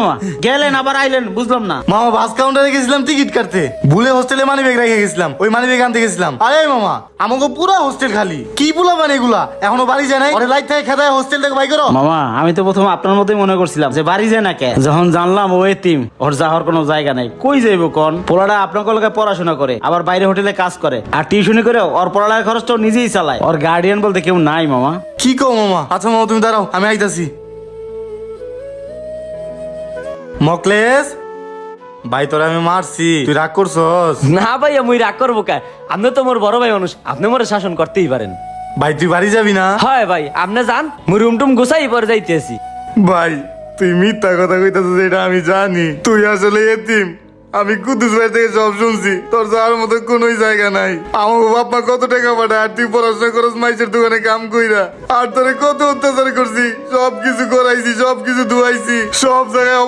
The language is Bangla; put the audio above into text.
মামা গেলেন আবার আইলেন বুঝলাম না। মামা বাস কাউন্টারে গেছিলাম টিকিট কাটতে, ভুলে হোস্টেলে মানি ব্যাগ রেখে গেছিলাম, ওই মানি ব্যাগ আনতে গেছিলাম। আরে মামা আমাকে পুরো হোস্টেল খালি, কি পোলা মানে এগুলা এখনো বাড়ি যায় নাই, ওরে লাইট থেকে খেদায় হোস্টেল থেকে বাই করো। মামা আমি তো প্রথম আপনার মতোই মনে করছিলাম যে বাড়ি যায় না কে, যখন জানলাম ও এতিম, ওর যাওয়ার কোনো জায়গা নাই, কই যাইব কোন? পোলাটা আপনার কলকে পড়াশোনা করে, আবার বাইরে হোটেলে কাজ করে, আর টিউশনি করে ওর পড়ালেখার খরচটাও নিজেই চালায়, ওর গার্ডিয়ান বলতে কেউ নাই মামা। কি কও মামা? আচ্ছা মামা তুমি দাঁড়াও, আমি আইতাছি। মকলেশ ভাই তোরা আমি মারছি, তুই রাগ করছস? না ভাইয়া মুই রাগ করবো কে? আপনি তো মোর বড় ভাই মানুষ, আপনি মোরে শাসন করতেই পারেন। ভাই তুই বাড়ি যাবি না? হয় ভাই আপনি যান, মুই রুম টুম গুছাই পরে যাইতেছি। ভাই তুই মিথ্যা কথা কইতাছিস এটা আমি জানি, তুই আসলে এতিম। আমি কুদ্দুস ভাই থেকে সব শুনছি, তোর যাওয়ার মতো কোনোই জায়গা নাই। আমার বাবা কত টাকা পাঠায়, আর তুই পড়াশোনা করস মাইসের দোকানে কাম কইরা, আর তোরে কত অত্যাচার করছি, সব কিছু করাইছি, সব কিছু ধুয়াইছি, সব জায়গায়